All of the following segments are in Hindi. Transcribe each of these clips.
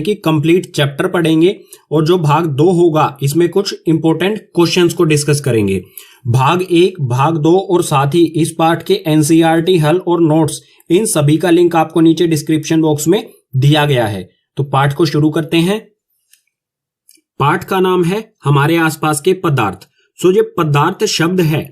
कि कंप्लीट चैप्टर पढ़ेंगे और जो भाग 2 होगा इसमें कुछ इंपॉर्टेंट क्वेश्चंस को डिस्कस करेंगे। भाग 1, भाग 2 और साथ ही इस पार्ट के एनसीईआरटी हल और नोट्स, इन सभी का लिंक आपको नीचे डिस्क्रिप्शन बॉक्स में दिया गया है। तो पार्ट को शुरू करते हैं। पार्ट का नाम है हमारे आसपास के पदार्थ। सो ये पदार्थ शब्द है,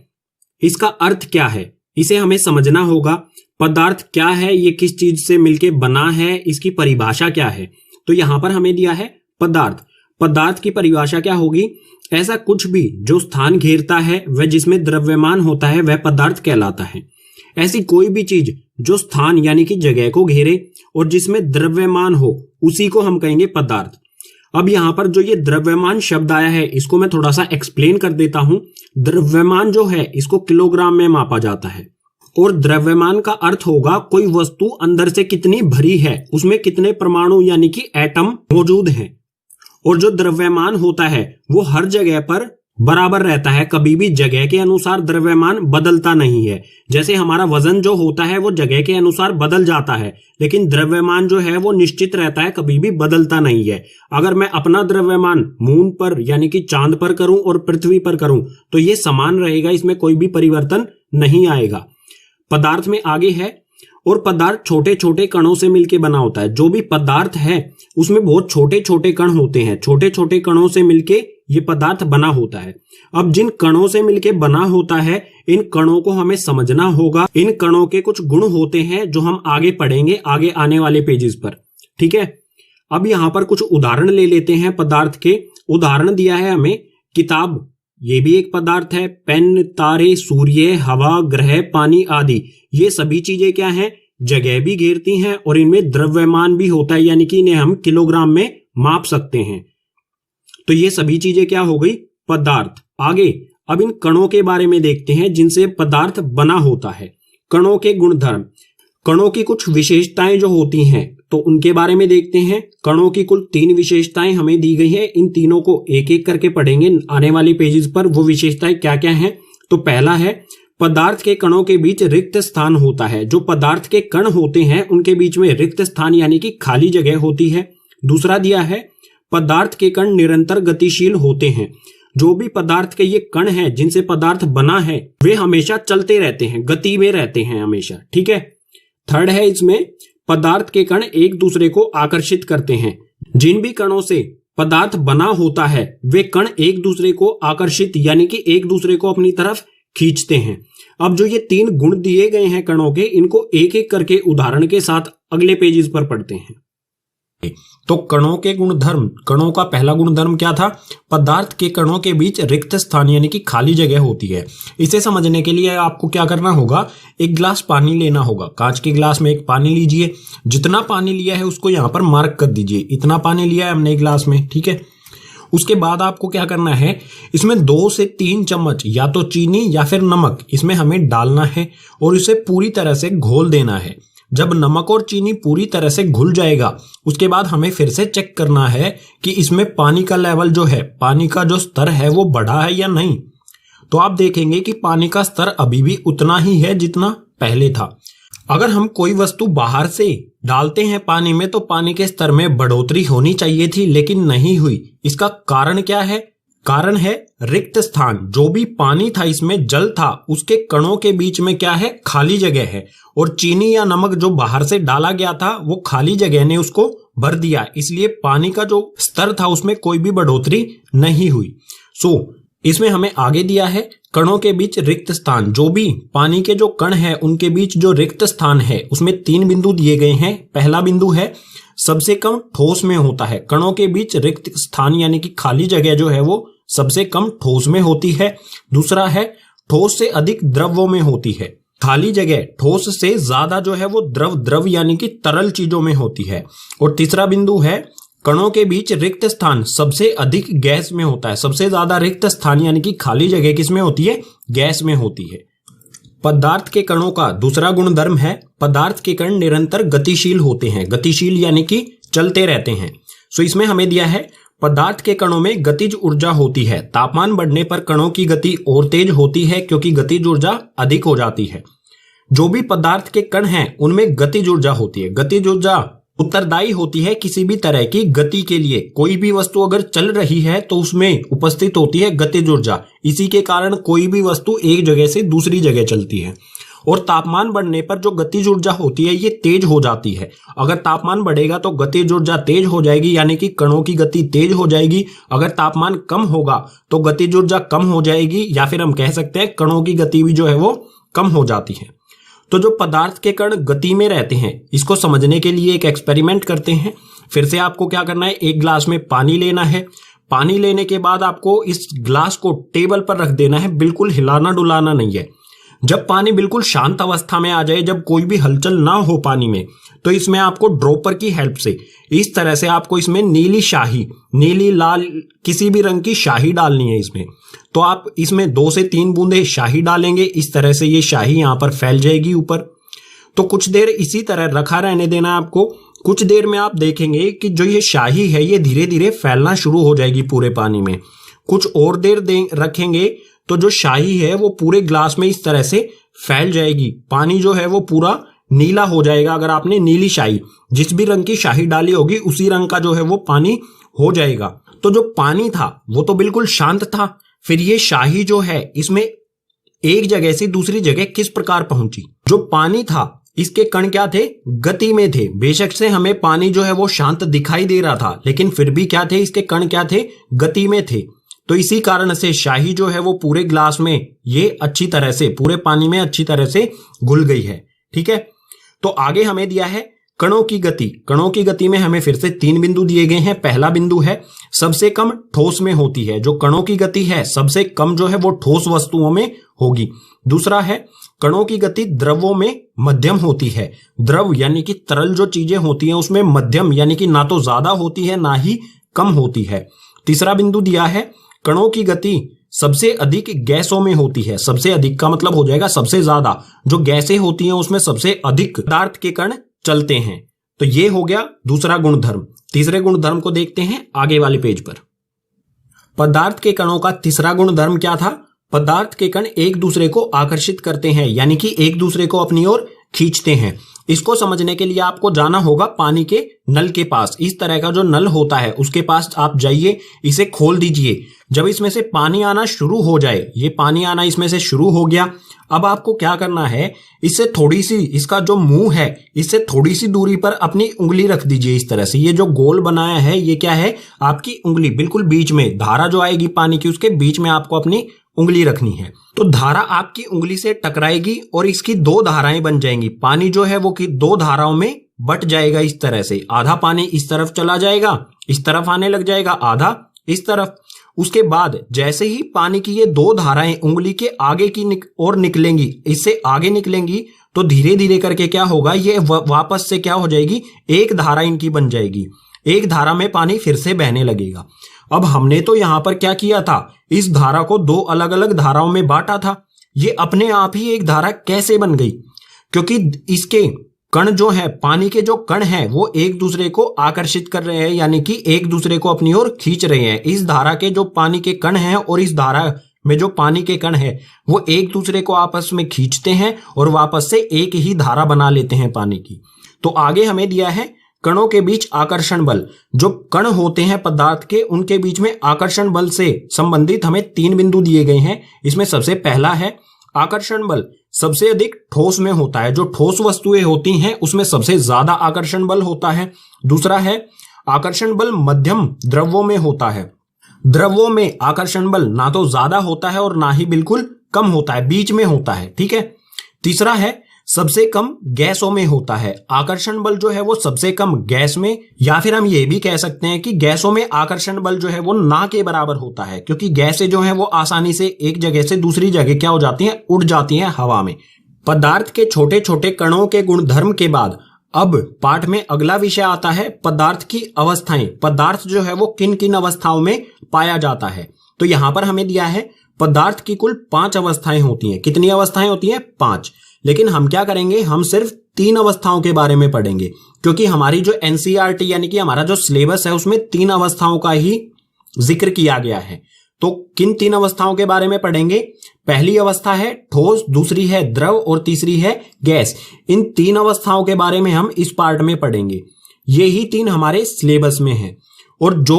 इसका अर्थ क्या है इसे हमें समझना होगा। पदार्थ क्या है, ये किस चीज से मिलके बना है, इसकी परिभाषा क्या है। तो यहां पर हमें दिया है पदार्थ। पदार्थ की परिभाषा क्या होगी, ऐसा कुछ भी जो स्थान घेरता है वह जिसमें द्रव्यमान होता है वह पदार्थ कहलाता है। ऐसी कोई भी चीज जो स्थान यानी कि जगह को घेरे और जिसमें द्रव्यमान हो उसी को हम कहेंगे पदार्थ। अब यहां पर जो ये द्रव्यमान शब्द आया है इसको मैं थोड़ा सा एक्सप्लेन कर देता हूं। द्रव्यमान जो है इसको किलोग्राम में मापा जाता है और द्रव्यमान का अर्थ होगा कोई वस्तु अंदर से कितनी भरी है, उसमें कितने परमाणु यानी कि एटम मौजूद हैं। और जो द्रव्यमान होता है वो हर जगह पर बराबर रहता है, कभी भी जगह के अनुसार द्रव्यमान बदलता नहीं है। जैसे हमारा वजन जो होता है वो जगह के अनुसार बदल जाता है, लेकिन द्रव्यमान जो है वो निश्चित रहता है, कभी भी बदलता नहीं है। अगर मैं अपना द्रव्यमान मून पर यानी कि चांद पर करूं और पृथ्वी पर करूं तो ये समान रहेगा, इसमें कोई भी परिवर्तन नहीं आएगा। पदार्थ में आगे है, और पदार्थ छोटे छोटे कणों से मिलकर बना होता है। जो भी पदार्थ है उसमें बहुत छोटे छोटे कण होते हैं, छोटे छोटे कणों से मिलके ये पदार्थ बना होता है। अब जिन कणों से मिलके बना होता है इन कणों को हमें समझना होगा। इन कणों के कुछ गुण होते हैं जो हम आगे पढ़ेंगे आगे आने वाले पेजेस पर, ठीक है। अब यहां पर कुछ उदाहरण ले लेते हैं पदार्थ के। उदाहरण दिया है हमें किताब, ये भी एक पदार्थ है। पेन, तारे, सूर्य, हवा, ग्रह, पानी आदि, ये सभी चीजें क्या हैं, जगह भी घेरती हैं और इनमें द्रव्यमान भी होता है, यानी कि इन्हें हम किलोग्राम में माप सकते हैं। तो ये सभी चीजें क्या हो गई, पदार्थ। आगे अब इन कणों के बारे में देखते हैं जिनसे पदार्थ बना होता है। कणों के गुणधर्म, कणों की कुछ विशेषताएं जो होती हैं तो उनके बारे में देखते हैं। कणों की कुल 3 विशेषताएं हमें दी गई है, इन तीनों को एक एक करके पढ़ेंगे आने वाली पेजेस पर। वो विशेषताएं क्या क्या हैं, तो पहला है पदार्थ के कणों के बीच रिक्त स्थान होता है। जो पदार्थ के कण होते हैं उनके बीच में रिक्त स्थान यानी कि खाली जगह होती है। दूसरा दिया है पदार्थ के कण निरंतर गतिशील होते हैं। जो भी पदार्थ के ये कण हैं जिनसे पदार्थ बना है वे हमेशा चलते रहते हैं, गति में रहते हैं हमेशा, ठीक है। थर्ड है इसमें पदार्थ के कण एक दूसरे को आकर्षित करते हैं। जिन भी कणों से पदार्थ बना होता है वे कण एक दूसरे को आकर्षित यानी कि एक दूसरे को अपनी तरफ खींचते हैं। अब जो ये 3 गुण दिए गए हैं कणों के, इनको एक एक करके उदाहरण के साथ अगले पेजेस पर पढ़ते हैं। तो कणों के गुणधर्म, कणों का पहला गुणधर्म क्या था, पदार्थ के कणों के बीच रिक्त स्थान यानी कि खाली जगह होती है। इसे समझने के लिए आपको क्या करना होगा, एक गिलास पानी लेना होगा। कांच के गिलास में एक पानी लीजिए, जितना पानी लिया है उसको यहां पर मार्क कर दीजिए, इतना पानी लिया है हमने गिलास में, ठीक है। उसके बाद आपको क्या करना है, इसमें 2 से 3 चम्मच या तो चीनी या फिर नमक इसमें हमें डालना है और इसे पूरी तरह से घोल देना है। जब नमक और चीनी पूरी तरह से घुल जाएगा उसके बाद हमें फिर से चेक करना है कि इसमें पानी का लेवल जो है, पानी का जो स्तर है वो बढ़ा है या नहीं। तो आप देखेंगे कि पानी का स्तर अभी भी उतना ही है जितना पहले था। अगर हम कोई वस्तु बाहर से डालते हैं पानी में तो पानी के स्तर में बढ़ोतरी होनी चाहिए थी, लेकिन नहीं हुई। इसका कारण क्या है, कारण है रिक्त स्थान। जो भी पानी था इसमें जल था, उसके कणों के बीच में क्या है, खाली जगह है। और चीनी या नमक जो बाहर से डाला गया था वो खाली जगह ने उसको भर दिया, इसलिए पानी का जो स्तर था उसमें कोई भी बढ़ोतरी नहीं हुई। इसमें हमें आगे दिया है कणों के बीच रिक्त स्थान। जो भी पानी के जो कण है उनके बीच जो रिक्त स्थान है उसमें 3 बिंदु दिए गए हैं। पहला बिंदु है सबसे कम ठोस में होता है। कणों के बीच रिक्त स्थान यानी कि खाली जगह जो है वो सबसे कम ठोस में होती है। दूसरा है ठोस से अधिक द्रवों में होती है। खाली जगह ठोस से ज्यादा जो है वो द्रव यानी कि तरल चीजों में होती है। और तीसरा बिंदु है कणों के बीच रिक्त स्थान सबसे अधिक गैस में होता है। सबसे ज्यादा रिक्त स्थान यानी कि खाली जगह किसमें होती है, गैस में होती है। पदार्थ के कणों का दूसरा गुणधर्म है पदार्थ के कण निरंतर गतिशील होते हैं। गतिशील यानी कि चलते रहते हैं। इसमें हमें दिया है पदार्थ के कणों में गतिज ऊर्जा होती है। तापमान बढ़ने पर कणों की गति और तेज होती है क्योंकि गतिज ऊर्जा अधिक हो जाती है। जो भी पदार्थ के कण हैं उनमें गतिज ऊर्जा होती है। गतिज ऊर्जा उत्तरदायी होती है किसी भी तरह की गति के लिए। कोई भी वस्तु अगर चल रही है तो उसमें उपस्थित होती है गतिज ऊर्जा। इसी के कारण कोई भी वस्तु एक जगह से दूसरी जगह चलती है। और तापमान बढ़ने पर जो गतिज ऊर्जा होती है ये तेज हो जाती है। अगर तापमान बढ़ेगा तो गतिज ऊर्जा तेज हो जाएगी, यानी कि कणों की गति तेज हो जाएगी। अगर तापमान कम होगा तो गतिज ऊर्जा कम हो जाएगी, या फिर हम कह सकते हैं कणों की गति भी जो है वो कम हो जाती है। तो जो पदार्थ के कण गति में रहते हैं, इसको समझने के लिए एक एक्सपेरिमेंट करते हैं। फिर से आपको क्या करना है, एक ग्लास में पानी लेना है। पानी लेने के बाद आपको इस ग्लास को टेबल पर रख देना है, बिल्कुल हिलाना डुलाना नहीं है। जब पानी बिल्कुल शांत अवस्था में आ जाए, जब कोई भी हलचल ना हो पानी में, तो इसमें आपको ड्रॉपर की हेल्प से इस तरह से आपको इसमें नीली शाही, नीली लाल किसी भी रंग की शाही डालनी है इसमें। तो आप इसमें 2 से 3 बूंदे शाही डालेंगे। इस तरह से ये शाही यहां पर फैल जाएगी ऊपर। तो कुछ देर इसी तरह रखा रहने देना आपको। कुछ देर में आप देखेंगे कि जो ये शाही है ये धीरे धीरे फैलना शुरू हो जाएगी पूरे पानी में। कुछ और देर रखेंगे तो जो शाही है वो पूरे ग्लास में इस तरह से फैल जाएगी। पानी जो है वो पूरा नीला हो जाएगा। अगर आपने नीली शाही, जिस भी रंग की शाही डाली होगी उसी रंग का जो है वो पानी हो जाएगा। तो जो पानी था वो तो बिल्कुल शांत था। फिर ये शाही जो है इसमें एक जगह से दूसरी जगह किस प्रकार पहुंची। जो पानी था इसके कण क्या थे, गति में थे। बेशक से हमें पानी जो है वो शांत दिखाई दे रहा था, लेकिन फिर भी क्या थे, इसके कण क्या थे, गति में थे। तो इसी कारण से शाही जो है वो पूरे ग्लास में ये अच्छी तरह से पूरे पानी में अच्छी तरह से घुल गई है। ठीक है। तो आगे हमें दिया है कणों की गति। कणों की गति में हमें फिर से 3 बिंदु दिए गए हैं। पहला बिंदु है सबसे कम ठोस में होती है। जो कणों की गति है सबसे कम जो है वो ठोस वस्तुओं में होगी। दूसरा है कणों की गति द्रवों में मध्यम होती है। द्रव यानी कि तरल जो चीजें होती हैं उसमें मध्यम यानी कि ना तो ज्यादा होती है ना ही कम होती है। तीसरा बिंदु दिया है कणों की गति सबसे अधिक गैसों में होती है। सबसे अधिक का मतलब हो जाएगा सबसे ज्यादा। जो गैसें होती हैं उसमें सबसे अधिक पदार्थ के कण चलते हैं। तो ये हो गया दूसरा गुणधर्म। तीसरे गुणधर्म को देखते हैं आगे वाले पेज पर। पदार्थ के कणों का तीसरा गुणधर्म क्या था, पदार्थ के कण एक दूसरे को आकर्षित करते हैं, यानी कि एक दूसरे को अपनी ओर खींचते हैं। इसको समझने के लिए आपको जाना होगा पानी के नल के पास। इस तरह का जो नल होता है उसके पास आप जाइए, इसे खोल दीजिए। जब इसमें से पानी आना शुरू हो जाए, ये पानी आना इसमें से शुरू हो गया, अब आपको क्या करना है, इससे थोड़ी सी, इसका जो मुंह है इससे थोड़ी सी दूरी पर अपनी उंगली रख दीजिए। इस तरह से ये जो गोल बनाया है ये क्या है, आपकी उंगली बिल्कुल बीच में। धारा जो आएगी पानी की उसके बीच में आपको अपनी उंगली रखनी है। तो धारा आपकी उंगली से टकराएगी और इसकी 2 धाराएं बन जाएंगी। पानी जो है वो की 2 धाराओं में बट जाएगा इस तरह से। आधा पानी इस तरफ चला जाएगा, इस तरफ आने लग जाएगा, आधा इस तरफ। उसके बाद जैसे ही पानी की ये 2 धाराएं उंगली के आगे की ओर निकलेंगी, इससे आगे निकलेंगी, तो धीरे धीरे करके क्या होगा, ये वापस से क्या हो जाएगी, एक धारा इनकी बन जाएगी। एक धारा में पानी फिर से बहने लगेगा। अब हमने तो यहां पर क्या किया था, इस धारा को 2 अलग अलग धाराओं में बांटा था। ये अपने आप ही एक धारा कैसे बन गई, क्योंकि इसके कण जो है, पानी के जो कण हैं वो एक दूसरे को आकर्षित कर रहे हैं, यानी कि एक दूसरे को अपनी ओर खींच रहे हैं। इस धारा के जो पानी के कण हैं और इस धारा में जो पानी के कण है वो एक दूसरे को आपस में खींचते हैं और वापस से एक ही धारा बना लेते हैं पानी की। तो आगे हमें दिया है कणों के बीच आकर्षण बल। जो कण होते हैं पदार्थ के, उनके बीच में आकर्षण बल से संबंधित हमें 3 बिंदु दिए गए हैं। इसमें सबसे पहला है आकर्षण बल सबसे अधिक ठोस में होता है। जो ठोस वस्तुएं होती हैं उसमें सबसे ज्यादा आकर्षण बल होता है। दूसरा है आकर्षण बल मध्यम द्रव्यों में होता है। द्रव्यों में आकर्षण बल ना तो ज्यादा होता है और ना ही बिल्कुल कम होता है, बीच में होता है। ठीक है। तीसरा है सबसे कम गैसों में होता है। आकर्षण बल जो है वो सबसे कम गैस में, या फिर हम ये भी कह सकते हैं कि गैसों में आकर्षण बल जो है वो ना के बराबर होता है, क्योंकि गैसें जो है वो आसानी से एक जगह से दूसरी जगह क्या हो जाती हैं, उड़ जाती हैं हवा में। पदार्थ के छोटे छोटे कणों के गुणधर्म के बाद अब पाठ में अगला विषय आता है पदार्थ की अवस्थाएं। पदार्थ जो है वो किन किन अवस्थाओं में पाया जाता है। तो यहां पर हमें दिया है पदार्थ की कुल 5 अवस्थाएं होती हैं। कितनी अवस्थाएं होती हैं? 5। लेकिन हम क्या करेंगे, हम सिर्फ 3 अवस्थाओं के बारे में पढ़ेंगे, क्योंकि हमारी जो एनसीईआरटी यानी कि हमारा जो सिलेबस है उसमें 3 अवस्थाओं का ही जिक्र किया गया है। तो किन 3 अवस्थाओं के बारे में पढ़ेंगे? पहली अवस्था है ठोस, दूसरी है द्रव और तीसरी है गैस। इन 3 अवस्थाओं के बारे में हम इस पार्ट में पढ़ेंगे। ये ही 3 हमारे सिलेबस में हैं। और जो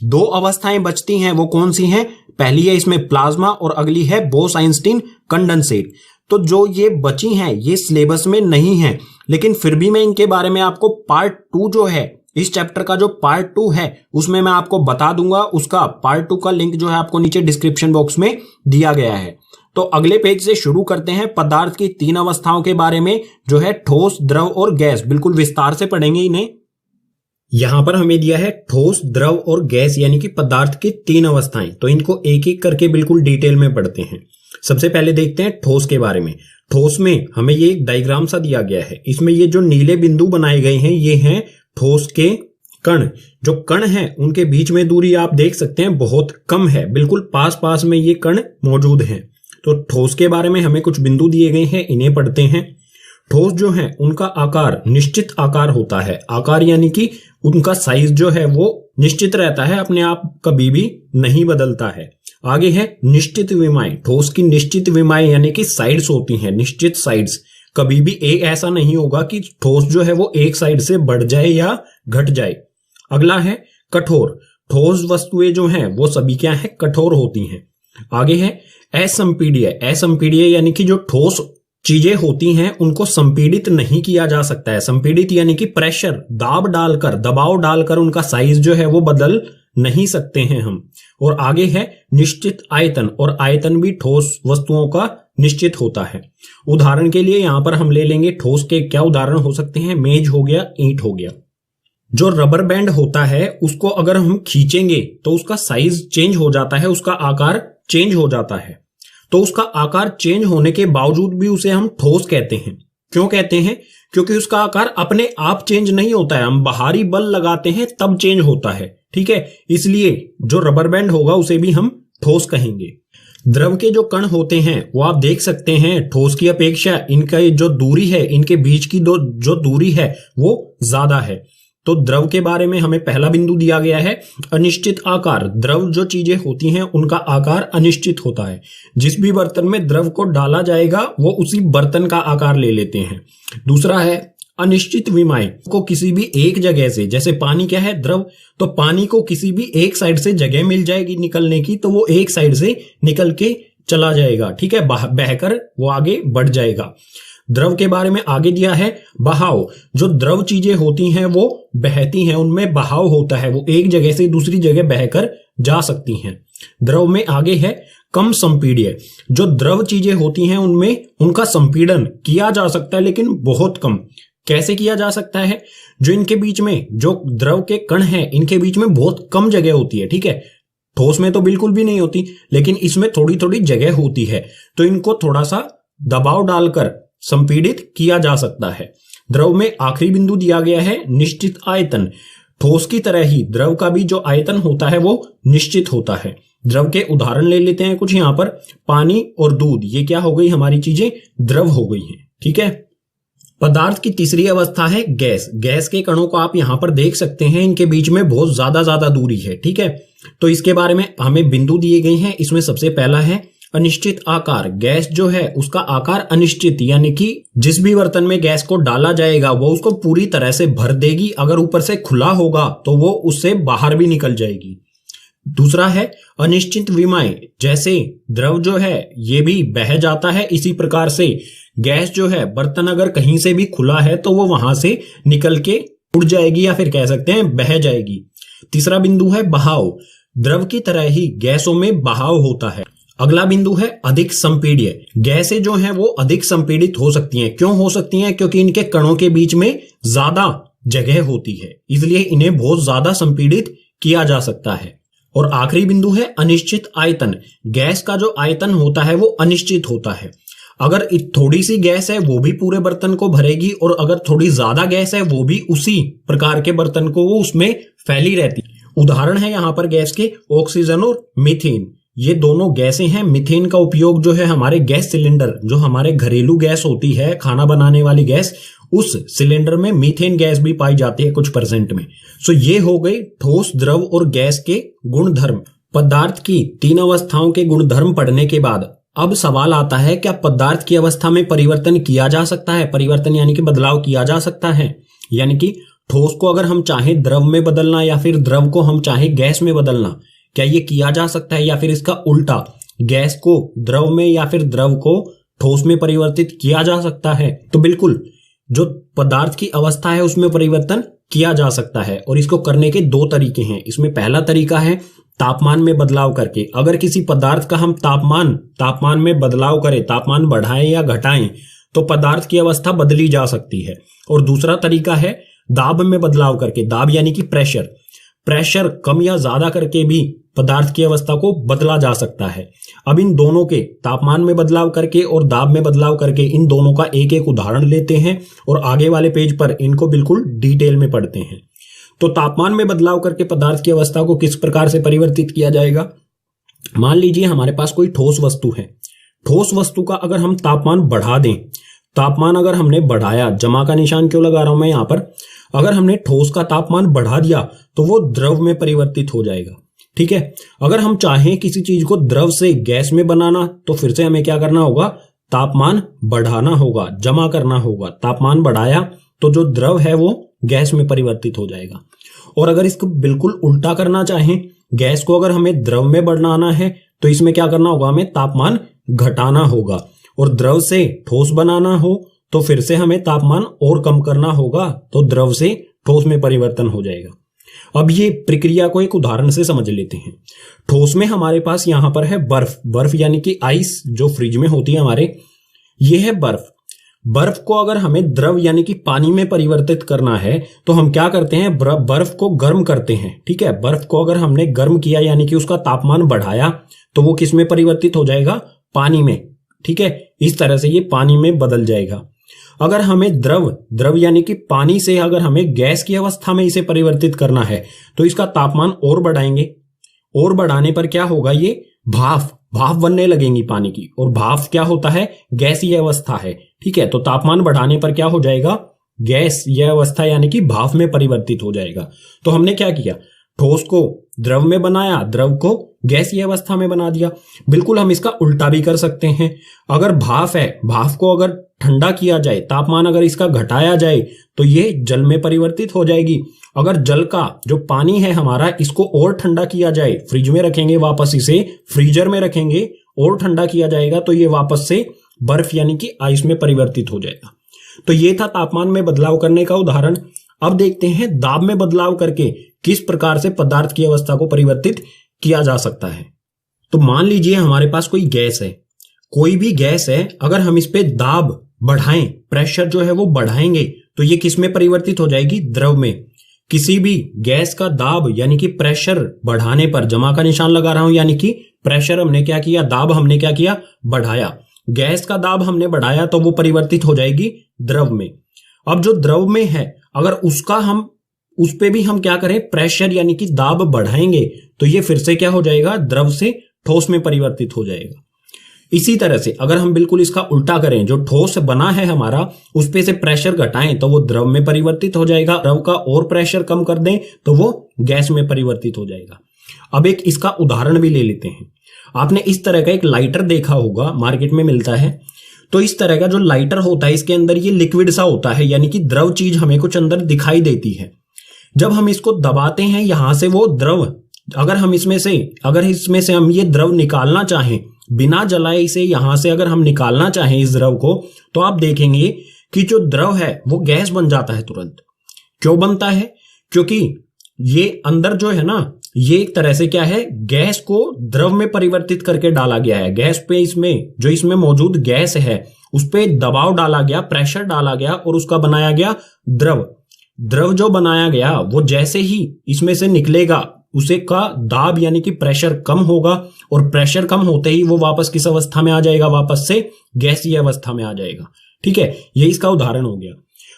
2 अवस्थाएं बचती हैं वो कौन सी हैं? पहली है इसमें प्लाज्मा और अगली है बोस-आइंस्टीन कंडेंसेट। तो जो ये बची हैं ये सिलेबस में नहीं है, लेकिन फिर भी मैं इनके बारे में आपको पार्ट 2 जो है, इस चैप्टर का जो पार्ट 2 है उसमें मैं आपको बता दूंगा। उसका पार्ट 2 का लिंक जो है आपको नीचे डिस्क्रिप्शन बॉक्स में दिया गया है। तो अगले पेज से शुरू करते हैं। पदार्थ की 3 अवस्थाओं के बारे में जो है ठोस, द्रव और गैस, बिल्कुल विस्तार से पढ़ेंगे इन्हें। यहां पर हमें दिया है ठोस, द्रव और गैस यानी कि पदार्थ की 3 अवस्थाएं। तो इनको एक एक करके बिल्कुल डिटेल में पढ़ते हैं। सबसे पहले देखते हैं ठोस के बारे में। ठोस में हमें ये एक डायग्राम सा दिया गया है। इसमें ये जो नीले बिंदु बनाए गए हैं ये हैं ठोस के कण। जो कण हैं उनके बीच में दूरी आप देख सकते हैं बहुत कम है, बिल्कुल पास पास में ये कण मौजूद हैं। तो ठोस के बारे में हमें कुछ बिंदु दिए गए हैं, इन्हें पढ़ते हैं। ठोस जो है उनका आकार निश्चित आकार होता है। आकार यानी कि उनका साइज जो है वो निश्चित रहता है, अपने आप कभी भी नहीं बदलता है। आगे है निश्चित विमाएं। ठोस की निश्चित विमाएं यानी कि साइड्स होती हैं, निश्चित साइड्स। कभी भी एक ऐसा नहीं होगा कि ठोस जो है वो एक साइड से बढ़ जाए या घट जाए। अगला है कठोर। ठोस वस्तुएं जो हैं वो सभी क्या है? कठोर होती हैं। आगे है असंपीड्य। असंपीड्य यानी कि जो ठोस चीजें होती हैं उनको संपीड़ित नहीं किया जा सकता है। संपीड़ित यानी कि प्रेशर, दबाव डालकर उनका साइज जो है वो बदल नहीं सकते हैं हम। और आगे है निश्चित आयतन। और आयतन भी ठोस वस्तुओं का निश्चित होता है। उदाहरण के लिए यहां पर हम ले लेंगे ठोस के क्या उदाहरण हो सकते हैं? मेज हो गया, ईंट हो गया। जो रबर बैंड होता है उसको अगर हम खींचेंगे तो उसका साइज चेंज हो जाता है, उसका आकार चेंज हो जाता है। तो उसका आकार चेंज होने के बावजूद भी उसे हम ठोस कहते हैं। क्यों कहते हैं? क्योंकि उसका आकार अपने आप चेंज नहीं होता है, हम बाहरी बल लगाते हैं तब चेंज होता है। ठीक है, इसलिए जो रबर बैंड होगा उसे भी हम ठोस कहेंगे। द्रव के जो कण होते हैं वो आप देख सकते हैं ठोस की अपेक्षा इनका जो दूरी है, इनके बीच की जो दूरी है वो ज्यादा है। तो द्रव के बारे में हमें पहला बिंदु दिया गया है अनिश्चित आकार। द्रव जो चीजें होती हैं उनका आकार अनिश्चित होता है। जिस भी बर्तन में द्रव को डाला जाएगा वो उसी बर्तन का आकार ले लेते हैं। दूसरा है अनिश्चित विमाएं। को किसी भी एक जगह से, जैसे पानी क्या है? द्रव। तो पानी को किसी भी एक साइड से जगह मिल जाएगी निकलने की, तो वो एक साइड से निकल के चला जाएगा। ठीक है, बहकर वो आगे बढ़ जाएगा। द्रव के बारे में आगे दिया है बहाव। जो द्रव चीजें होती हैं वो बहती हैं, उनमें बहाव होता है, वो एक जगह से दूसरी जगह बहकर जा सकती हैं। द्रव में आगे है कम संपीड्य। जो द्रव चीजें होती हैं उनमें उनका संपीड़न किया जा सकता है लेकिन बहुत कम। कैसे किया जा सकता है? जो इनके बीच में जो द्रव के कण हैं इनके बीच में बहुत कम जगह होती है। ठीक है, ठोस में तो बिल्कुल भी नहीं होती, लेकिन इसमें थोड़ी थोड़ी जगह होती है, तो इनको थोड़ा सा दबाव डालकर संपीड़ित किया जा सकता है। द्रव में आखिरी बिंदु दिया गया है निश्चित आयतन। ठोस की तरह ही द्रव का भी जो आयतन होता है वो निश्चित होता है। द्रव के उदाहरण ले लेते हैं कुछ यहां पर। पानी और दूध, ये क्या हो गई? हमारी चीजें द्रव हो गई हैं। ठीक है, पदार्थ की तीसरी अवस्था है गैस। गैस के कणों को आप यहां पर देख सकते हैं, इनके बीच में बहुत ज्यादा दूरी है। ठीक है, तो इसके बारे में हमें बिंदु दिए गए हैं। इसमें सबसे पहला है अनिश्चित आकार। गैस जो है उसका आकार अनिश्चित, यानी कि जिस भी बर्तन में गैस को डाला जाएगा वो उसको पूरी तरह से भर देगी। अगर ऊपर से खुला होगा तो वो उससे बाहर भी निकल जाएगी। दूसरा है अनिश्चित विमाएं। जैसे द्रव जो है ये भी बह जाता है, इसी प्रकार से गैस जो है बर्तन अगर कहीं से भी खुला है तो वो वहां से निकल के उड़ जाएगी या फिर कह सकते हैं बह जाएगी। तीसरा बिंदु है बहाव। द्रव की तरह ही गैसों में बहाव होता है। अगला बिंदु है अधिक संपीड्य। गैसें जो हैं वो अधिक संपीड़ित हो सकती हैं। क्यों हो सकती हैं? क्योंकि इनके कणों के बीच में ज्यादा जगह होती है, इसलिए इन्हें बहुत ज्यादा संपीड़ित किया जा सकता है। और आखिरी बिंदु है अनिश्चित आयतन। गैस का जो आयतन होता है वो अनिश्चित होता है। अगर थोड़ी सी गैस है वो भी पूरे बर्तन को भरेगी, और अगर थोड़ी ज्यादा गैस है वो भी उसी प्रकार के बर्तन को वो उसमें फैली रहती। उदाहरण है यहाँ पर गैस के ऑक्सीजन और मीथेन। ये दोनों गैसें हैं। मीथेन का उपयोग जो है हमारे गैस सिलेंडर, जो हमारे घरेलू गैस होती है, खाना बनाने वाली गैस, उस सिलेंडर में मीथेन गैस भी पाई जाती है कुछ % में। सो ये हो गई ठोस, द्रव और गैस के गुणधर्म। पदार्थ की 3 अवस्थाओं के गुणधर्म पढ़ने के बाद अब सवाल आता है, क्या पदार्थ की अवस्था में परिवर्तन किया जा सकता है? परिवर्तन यानी कि बदलाव किया जा सकता है, यानी कि ठोस को अगर हम चाहें द्रव में बदलना या फिर द्रव को हम चाहें गैस में बदलना, क्या ये किया जा सकता है? या फिर इसका उल्टा, गैस को द्रव में या फिर द्रव को ठोस में परिवर्तित किया जा सकता है? तो बिल्कुल, जो पदार्थ की अवस्था है उसमें परिवर्तन किया जा सकता है और इसको करने के दो तरीके हैं। इसमें पहला तरीका है तापमान में बदलाव करके। अगर किसी पदार्थ का हम तापमान में बदलाव करें, तापमान बढ़ाएं या घटाएं, तो पदार्थ की अवस्था बदली जा सकती है। और दूसरा तरीका है दाब में बदलाव करके। दाब यानी कि प्रेशर कम या ज्यादा करके भी पदार्थ की अवस्था को बदला जा सकता है। अब इन दोनों के, तापमान में बदलाव करके और दाब में बदलाव करके, इन दोनों का एक एक उदाहरण लेते हैं और आगे वाले पेज पर इनको बिल्कुल डिटेल में पढ़ते हैं। तो तापमान में बदलाव करके पदार्थ की अवस्था को किस प्रकार से परिवर्तित किया जाएगा? मान लीजिए हमारे पास कोई ठोस वस्तु है। ठोस वस्तु का अगर हम तापमान बढ़ा दें, तापमान अगर हमने बढ़ाया, जमा का निशान क्यों लगा रहा हूं मैं यहां पर, अगर हमने ठोस का तापमान बढ़ा दिया तो वो द्रव में परिवर्तित हो जाएगा। ठीक है। अगर हम चाहें किसी चीज को द्रव से गैस में बनाना, तो फिर से हमें क्या करना होगा? तापमान बढ़ाना होगा, जमा करना होगा। तापमान बढ़ाया तो जो द्रव है वो गैस में परिवर्तित हो जाएगा। और अगर इसको बिल्कुल उल्टा करना चाहें, गैस को अगर हमें द्रव में बनाना है, तो इसमें क्या करना होगा? हमें तापमान घटाना होगा। और द्रव से ठोस बनाना हो तो फिर से हमें तापमान और कम करना होगा, तो द्रव से ठोस में परिवर्तन हो जाएगा। अब ये प्रक्रिया को एक उदाहरण से समझ लेते हैं। ठोस में हमारे पास यहां पर है बर्फ यानी कि आइस, जो फ्रिज में होती है हमारे, ये है बर्फ को अगर हमें द्रव यानी कि पानी में परिवर्तित करना है, तो हम क्या करते हैं? बर्फ को गर्म करते हैं। ठीक है। बर्फ को अगर हमने गर्म किया यानी कि उसका तापमान बढ़ाया, तो वो किस में परिवर्तित हो जाएगा? पानी में। ठीक है। इस तरह से ये पानी में बदल जाएगा। अगर हमें द्रव यानी कि पानी से अगर हमें गैस की अवस्था में इसे परिवर्तित करना है, तो इसका तापमान और बढ़ाएंगे। और बढ़ाने पर क्या होगा? ये भाप बनने लगेंगी पानी की। और भाप क्या होता है? गैसीय अवस्था है। ठीक है। तो तापमान बढ़ाने पर क्या हो जाएगा? गैस यह अवस्था यानी कि भाप में परिवर्तित हो जाएगा। तो हमने क्या किया? ठोस को द्रव में बनाया, द्रव को गैसीय अवस्था में बना दिया। बिल्कुल हम इसका उल्टा भी कर सकते हैं। अगर भाप है, भाप को अगर ठंडा किया जाए, तापमान अगर इसका घटाया जाए, तो ये जल में परिवर्तित हो जाएगी। अगर जल का जो पानी है हमारा, इसको और ठंडा किया जाए, फ्रिज में रखेंगे, वापस इसे फ्रीजर में रखेंगे और ठंडा किया जाएगा, तो ये वापस से बर्फ यानी कि आइस में परिवर्तित हो जाएगा। तो ये था तापमान में बदलाव करने का उदाहरण। अब देखते हैं दाब में बदलाव करके किस प्रकार से पदार्थ की अवस्था को परिवर्तित किया जा सकता है। तो मान लीजिए हमारे पास कोई गैस है, कोई भी गैस है, अगर हम इस पे दाब बढ़ाएं, प्रेशर जो है वो बढ़ाएंगे, तो ये किस में परिवर्तित हो जाएगी? द्रव में। किसी भी गैस का दाब यानी कि प्रेशर बढ़ाने पर, जमा का निशान लगा रहा हूं, यानी कि प्रेशर हमने क्या किया? दाब हमने क्या किया? बढ़ाया। गैस का दाब हमने बढ़ाया तो वो परिवर्तित हो जाएगी द्रव में। अब जो द्रव में है, अगर उस पे भी हम क्या करें? प्रेशर यानी कि दाब बढ़ाएंगे, तो ये फिर से क्या हो जाएगा? द्रव से ठोस में परिवर्तित हो जाएगा। इसी तरह से अगर हम बिल्कुल इसका उल्टा करें, जो ठोस बना है हमारा, उस पे से प्रेशर घटाएं तो वो द्रव में परिवर्तित हो जाएगा। द्रव का और प्रेशर कम कर दें तो वो गैस में परिवर्तित हो जाएगा। अब एक इसका उदाहरण भी ले लेते हैं। आपने इस तरह का एक लाइटर देखा होगा, मार्केट में मिलता है। तो इस तरह का जो लाइटर होता है, इसके अंदर ये लिक्विड सा होता है, यानी कि द्रव चीज हमें कुछ अंदर दिखाई देती है। जब हम इसको दबाते हैं, यहां से वो द्रव, अगर इसमें से हम ये द्रव निकालना चाहें, बिना जलाए इसे यहां से अगर हम निकालना चाहें इस द्रव को, तो आप देखेंगे कि जो द्रव है वो गैस बन जाता है तुरंत। क्यों बनता है? क्योंकि ये अंदर जो है ना, ये एक तरह से क्या है? गैस को द्रव में परिवर्तित करके डाला गया है। गैस पे इसमें मौजूद गैस है, उस पे दबाव डाला गया, प्रेशर डाला गया और उसका बनाया गया द्रव जो बनाया गया, वो जैसे ही इसमें से निकलेगा, उसे का दाब यानी कि प्रेशर कम होगा, और प्रेशर कम होते ही वो वापस किस अवस्था में आ जाएगा? वापस से गैसीय अवस्था में आ जाएगा। ठीक है। ये इसका उदाहरण हो गया।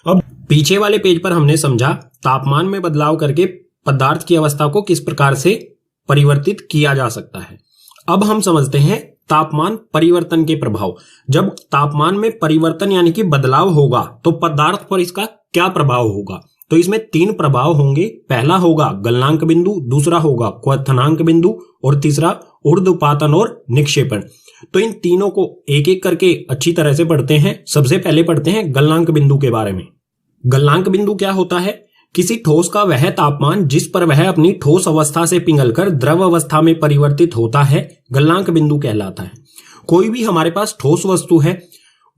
अब पीछे वाले पेज पर हमने समझा तापमान में बदलाव करके पदार्थ की अवस्था को किस प्रकार से परिवर्तित किया जा सकता है। अब हम समझते हैं तापमान परिवर्तन के प्रभाव। जब तापमान में परिवर्तन यानी कि बदलाव होगा, तो पदार्थ पर इसका क्या प्रभाव होगा? तो इसमें 3 प्रभाव होंगे। पहला होगा गलनांक बिंदु, दूसरा होगा क्वथनांक बिंदु और तीसरा ऊर्ध्वपातन और निक्षेपण। तो इन तीनों को एक एक करके अच्छी तरह से पढ़ते हैं। सबसे पहले पढ़ते हैं गलनांक बिंदु के बारे में। गलनांक बिंदु क्या होता है? किसी ठोस का वह तापमान जिस पर वह अपनी ठोस अवस्था से पिघलकर द्रव अवस्था में परिवर्तित होता है गलनांक बिंदु कहलाता है। कोई भी हमारे पास ठोस वस्तु है,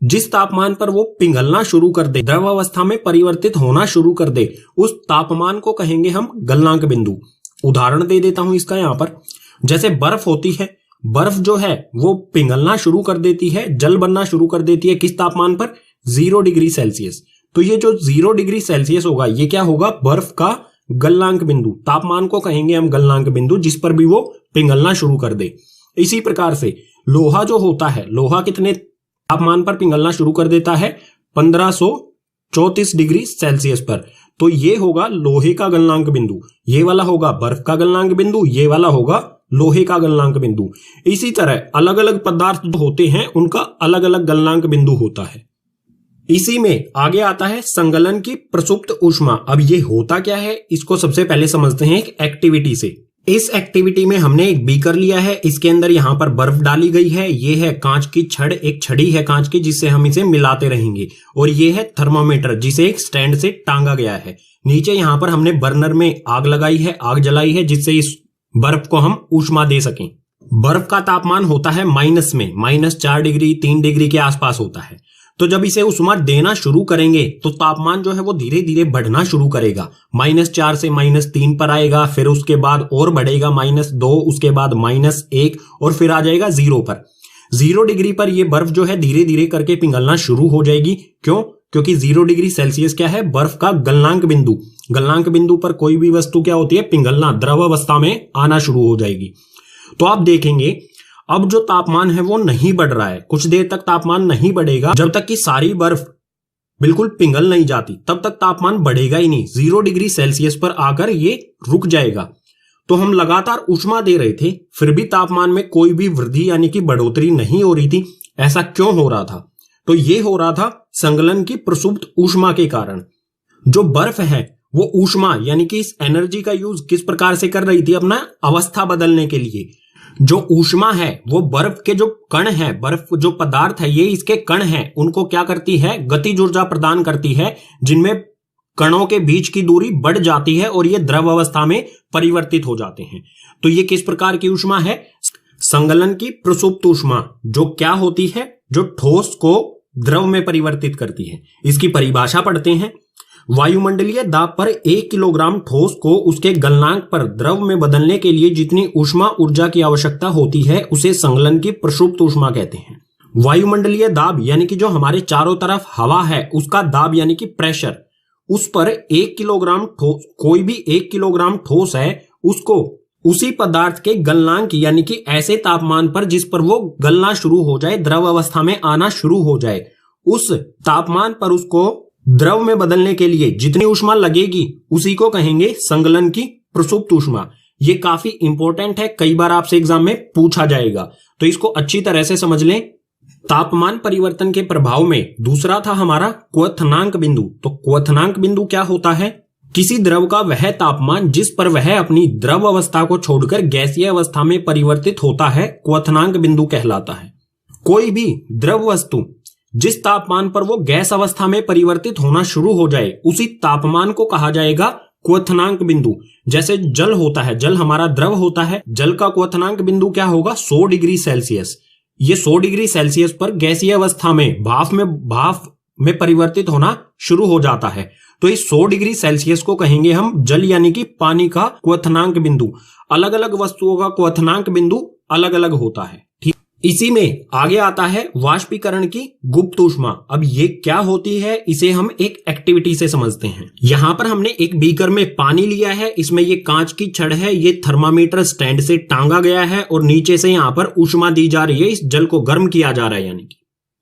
जिस तापमान पर वो पिघलना शुरू कर दे, द्रव अवस्था में परिवर्तित होना शुरू कर दे, उस तापमान को कहेंगे हम गलनांक बिंदु। उदाहरण दे देता हूं इसका यहां पर। जैसे बर्फ होती है, बर्फ जो है वो पिघलना शुरू कर देती है, जल बनना शुरू कर देती है किस तापमान पर? 0 डिग्री सेल्सियस। तो ये जो 0 डिग्री सेल्सियस होगा ये क्या होगा? बर्फ का गलनांक बिंदु। तापमान को कहेंगे हम गलनांक बिंदु जिस पर भी वो पिघलना शुरू कर दे। इसी प्रकार से लोहा जो होता है, लोहा कितने तापमान पर पिघलना शुरू कर देता है? 1534 डिग्री सेल्सियस पर। तो ये होगा लोहे का गलनांक बिंदु, ये वाला होगा बर्फ का गलनांक बिंदु, ये वाला होगा लोहे का गलनांक बिंदु। इसी तरह अलग अलग पदार्थ जो होते हैं उनका अलग अलग गलनांक बिंदु होता है। इसी में आगे आता है संगलन की प्रसुप्त ऊष्मा। अब ये होता क्या है इसको सबसे पहले समझते हैं एक एक्टिविटी से। इस एक्टिविटी में हमने एक बीकर लिया है, इसके अंदर यहां पर बर्फ डाली गई है, ये है कांच की छड़, एक छड़ी है कांच की जिससे हम इसे मिलाते रहेंगे, और ये है थर्मामीटर जिसे एक स्टैंड से टांगा गया है। नीचे यहां पर हमने बर्नर में आग लगाई है, आग जलाई है जिससे इस बर्फ को हम ऊष्मा दे सकें। बर्फ का तापमान होता है माइनस में, -4 डिग्री 3 डिग्री के आसपास होता है। तो जब इसे ऊष्मा देना शुरू करेंगे तो तापमान जो है वो धीरे धीरे बढ़ना शुरू करेगा। -4 से -3 पर आएगा, फिर उसके बाद और बढ़ेगा -2, उसके बाद -1 और फिर आ जाएगा 0 पर। 0 डिग्री पर ये बर्फ जो है धीरे धीरे करके पिघलना शुरू हो जाएगी। क्यों? क्योंकि 0 डिग्री सेल्सियस क्या है? बर्फ का गलनांक बिंदु। गलनांक बिंदु पर कोई भी वस्तु क्या होती है? पिघलना, द्रव अवस्था में आना शुरू हो जाएगी। तो आप देखेंगे अब जो तापमान है वो नहीं बढ़ रहा है, कुछ देर तक तापमान नहीं बढ़ेगा। जब तक कि सारी बर्फ बिल्कुल पिघल नहीं जाती तब तक तापमान बढ़ेगा ही नहीं। 0 डिग्री सेल्सियस पर आकर ये रुक जाएगा। तो हम लगातार ऊष्मा दे रहे थे, फिर भी तापमान में कोई भी वृद्धि यानी कि बढ़ोतरी नहीं हो रही थी। ऐसा क्यों हो रहा था? तो ये हो रहा था संगलन की प्रसुप्त ऊष्मा के कारण। जो बर्फ है वो ऊष्मा यानी कि इस एनर्जी का यूज किस प्रकार से कर रही थी? अपना अवस्था बदलने के लिए। जो ऊष्मा है वो बर्फ के जो कण है, बर्फ जो पदार्थ है ये इसके कण है, उनको क्या करती है? गतिज ऊर्जा प्रदान करती है, जिनमें कणों के बीच की दूरी बढ़ जाती है और ये द्रव अवस्था में परिवर्तित हो जाते हैं। तो ये किस प्रकार की ऊष्मा है? संगलन की प्रसुप्त ऊष्मा, जो क्या होती है? जो ठोस को द्रव में परिवर्तित करती है। इसकी परिभाषा पढ़ते हैं। वायुमंडलीय दाब पर 1 किलोग्राम ठोस को उसके गलनांक पर द्रव में बदलने के लिए जितनी ऊष्मा ऊर्जा की आवश्यकता होती है उसे संगलन की प्रसुप्त ऊष्मा कहते हैं। वायुमंडलीय दाब यानी कि जो हमारे चारों तरफ हवा है उसका दाब यानी कि प्रेशर, उस पर 1 किलोग्राम ठोस, कोई भी 1 किलोग्राम ठोस है उसको उसी पदार्थ के गलनांक यानी कि ऐसे तापमान पर जिस पर वो गलना शुरू हो जाए, द्रव अवस्था में आना शुरू हो जाए, उस तापमान पर उसको द्रव में बदलने के लिए जितनी ऊष्मा लगेगी उसी को कहेंगे संगलन की प्रसुप्त ऊष्मा। ये काफी इंपॉर्टेंट है, कई बार आपसे एग्जाम में पूछा जाएगा, तो इसको अच्छी तरह से समझ लें। तापमान परिवर्तन के प्रभाव में दूसरा था हमारा क्वथनांक बिंदु। तो क्वथनांक बिंदु क्या होता है? किसी द्रव का वह तापमान जिस पर वह अपनी द्रव अवस्था को छोड़कर गैसीय अवस्था में परिवर्तित होता है क्वथनांक बिंदु कहलाता है। कोई भी द्रव वस्तु जिस तापमान पर वो गैस अवस्था में परिवर्तित होना शुरू हो जाए उसी तापमान को कहा जाएगा क्वथनांक बिंदु। जैसे जल होता है, जल हमारा द्रव होता है, जल का क्वथनांक बिंदु क्या होगा? 100 डिग्री सेल्सियस। ये 100 डिग्री सेल्सियस पर गैसीय अवस्था में भाप में परिवर्तित होना शुरू हो जाता है। तो इस 100 डिग्री सेल्सियस को कहेंगे हम जल यानी कि पानी का क्वथनांक बिंदु। अलग अलग वस्तुओं का क्वथनांक बिंदु अलग अलग होता है। ठीक, इसी में आगे आता है वाष्पीकरण की गुप्त ऊष्मा। अब ये क्या होती है इसे हम एक एक्टिविटी से समझते हैं। यहां पर हमने एक बीकर में पानी लिया है, इसमें ये कांच की छड़ है, ये थर्मामीटर स्टैंड से टांगा गया है और नीचे से यहां पर ऊष्मा दी जा रही है, इस जल को गर्म किया जा रहा है। यानी कि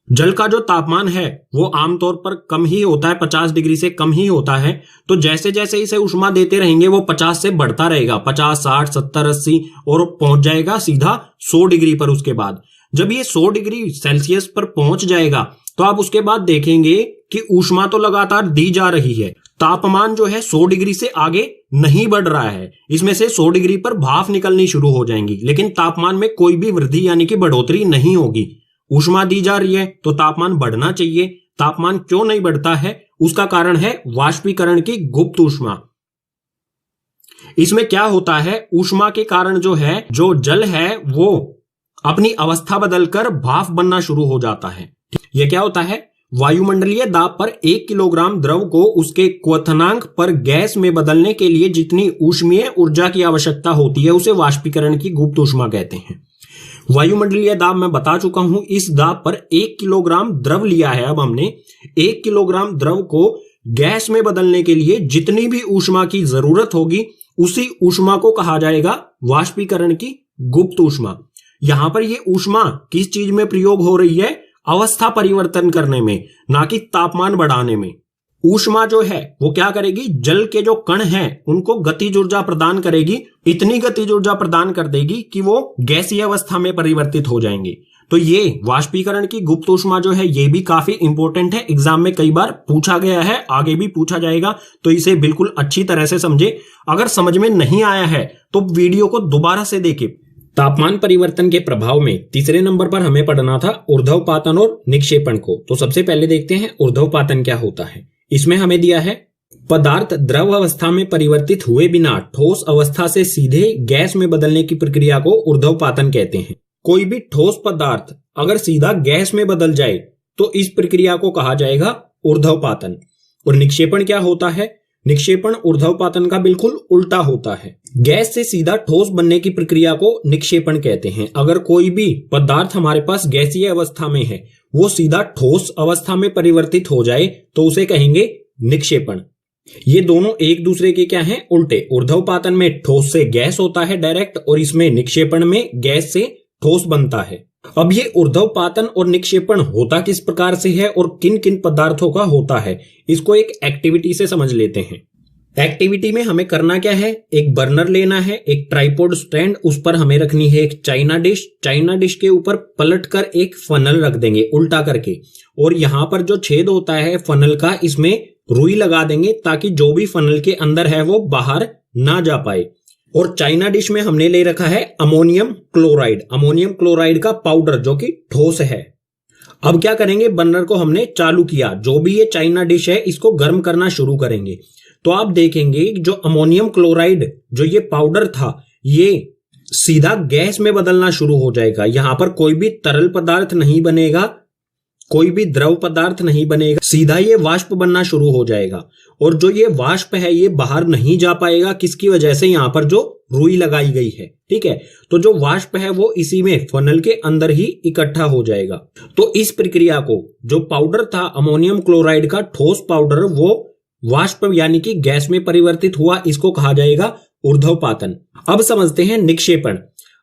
जल का जो तापमान है वो आमतौर पर कम ही होता है, 50 डिग्री से कम ही होता है। तो जैसे जैसे इसे ऊष्मा देते रहेंगे वो 50 से बढ़ता रहेगा, 50, 60, 70, 80 और पहुंच जाएगा सीधा 100 डिग्री पर। उसके बाद जब ये 100 डिग्री सेल्सियस पर पहुंच जाएगा तो आप उसके बाद देखेंगे कि ऊष्मा तो लगातार दी जा रही है, तापमान जो है 100 डिग्री से आगे नहीं बढ़ रहा है। इसमें से 100 डिग्री पर भाप निकलनी शुरू हो जाएंगी, लेकिन तापमान में कोई भी वृद्धि यानी कि बढ़ोतरी नहीं होगी। ऊष्मा दी जा रही है तो तापमान बढ़ना चाहिए। तापमान क्यों नहीं बढ़ता है? उसका कारण है वाष्पीकरण की गुप्त ऊष्मा। इसमें क्या होता है, ऊष्मा के कारण जो है, जो जल है वो अपनी अवस्था बदलकर भाप बनना शुरू हो जाता है। यह क्या होता है, वायुमंडलीय दाब पर 1 किलोग्राम द्रव को उसके क्वथनांक पर गैस में बदलने के लिए जितनी ऊष्मीय ऊर्जा की आवश्यकता होती है उसे वाष्पीकरण की गुप्त ऊष्मा कहते हैं। वायुमंडलीय दाब मैं बता चुका हूं, इस दाब पर 1 किलोग्राम द्रव लिया है। अब हमने 1 किलोग्राम द्रव को गैस में बदलने के लिए जितनी भी ऊष्मा की जरूरत होगी उसी ऊष्मा को कहा जाएगा वाष्पीकरण की गुप्त ऊष्मा। यहां पर यह ऊष्मा किस चीज में प्रयोग हो रही है, अवस्था परिवर्तन करने में, ना कि तापमान बढ़ाने में। ऊष्मा जो है वो क्या करेगी, जल के जो कण हैं उनको गतिज ऊर्जा प्रदान करेगी, इतनी गतिज ऊर्जा प्रदान कर देगी कि वो गैसीय अवस्था में परिवर्तित हो जाएंगे। तो ये वाष्पीकरण की गुप्त ऊष्मा जो है ये भी काफी इंपॉर्टेंट है, एग्जाम में कई बार पूछा गया है, आगे भी पूछा जाएगा, तो इसे बिल्कुल अच्छी तरह से समझे। अगर समझ में नहीं आया है तो वीडियो को दोबारा से देखें। तापमान परिवर्तन के प्रभाव में तीसरे नंबर पर हमें पढ़ना था ऊर्ध्वपातन और निक्षेपण को। तो सबसे पहले देखते हैं ऊर्ध्वपातन क्या होता है। इसमें हमें दिया है पदार्थ द्रव अवस्था में परिवर्तित हुए बिना ठोस अवस्था से सीधे गैस में बदलने की प्रक्रिया को ऊर्ध्वपातन कहते हैं। कोई भी ठोस पदार्थ अगर सीधा गैस में बदल जाए तो इस प्रक्रिया को कहा जाएगा ऊर्ध्वपातन। और निक्षेपण क्या होता है, निक्षेपण ऊर्ध्वपातन का बिल्कुल उल्टा होता है। गैस से सीधा ठोस बनने की प्रक्रिया को निक्षेपण कहते हैं। अगर कोई भी पदार्थ हमारे पास गैसीय अवस्था में है वो सीधा ठोस अवस्था में परिवर्तित हो जाए तो उसे कहेंगे निक्षेपण। ये दोनों एक दूसरे के क्या हैं, उल्टे। ऊर्ध्वपातन में ठोस से गैस होता है डायरेक्ट, और इसमें निक्षेपण में गैस से ठोस बनता है। अब ये ऊर्ध्वपातन और निक्षेपण होता किस प्रकार से है और किन किन पदार्थों का होता है, इसको एक एक्टिविटी से समझ लेते हैं। एक्टिविटी में हमें करना क्या है, एक बर्नर लेना है, एक ट्राइपॉड स्टैंड, उस पर हमें रखनी है एक चाइना डिश। चाइना डिश के ऊपर पलटकर एक फनल रख देंगे उल्टा करके, और यहां पर जो छेद होता है फनल का, इसमें रुई लगा देंगे ताकि जो भी फनल के अंदर है वो बाहर ना जा पाए। और चाइना डिश में हमने ले रखा है अमोनियम क्लोराइड, अमोनियम क्लोराइड का पाउडर जो कि ठोस है। अब क्या करेंगे, बर्नर को हमने चालू किया, जो भी ये चाइना डिश है इसको गर्म करना शुरू करेंगे। तो आप देखेंगे जो अमोनियम क्लोराइड जो ये पाउडर था ये सीधा गैस में बदलना शुरू हो जाएगा। यहां पर कोई भी तरल पदार्थ नहीं बनेगा, कोई भी द्रव पदार्थ नहीं बनेगा, सीधा ये वाष्प बनना शुरू हो जाएगा। और जो ये वाष्प है ये बाहर नहीं जा पाएगा, किसकी वजह से, यहां पर जो रुई लगाई गई है। ठीक है, तो जो वाष्प है वो इसी में फनल के अंदर ही इकट्ठा हो जाएगा। तो इस प्रक्रिया को, जो पाउडर था अमोनियम क्लोराइड का ठोस पाउडर, वो वाष्प यानी कि गैस में परिवर्तित हुआ, इसको कहा जाएगा ऊर्ध्वपातन। अब समझते हैं निक्षेपण।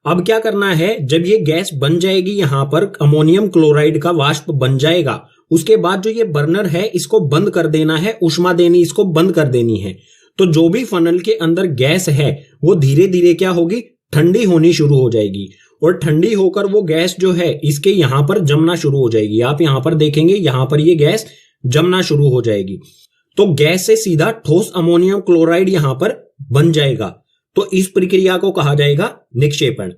अब क्या करना है, जब ये गैस बन जाएगी, यहां पर अमोनियम क्लोराइड का वाष्प बन जाएगा, उसके बाद जो ये बर्नर है इसको बंद कर देना है, ऊष्मा देनी इसको बंद कर देनी है। तो जो भी फनल के अंदर गैस है वो धीरे धीरे क्या होगी, ठंडी होनी शुरू हो जाएगी, और ठंडी होकर वो गैस जो है इसके यहां पर जमना शुरू हो जाएगी। आप यहां पर देखेंगे यहां पर ये गैस जमना शुरू हो जाएगी। तो गैस से सीधा ठोस अमोनियम क्लोराइड यहां पर बन जाएगा। तो इस प्रक्रिया को कहा जाएगा निक्षेपण।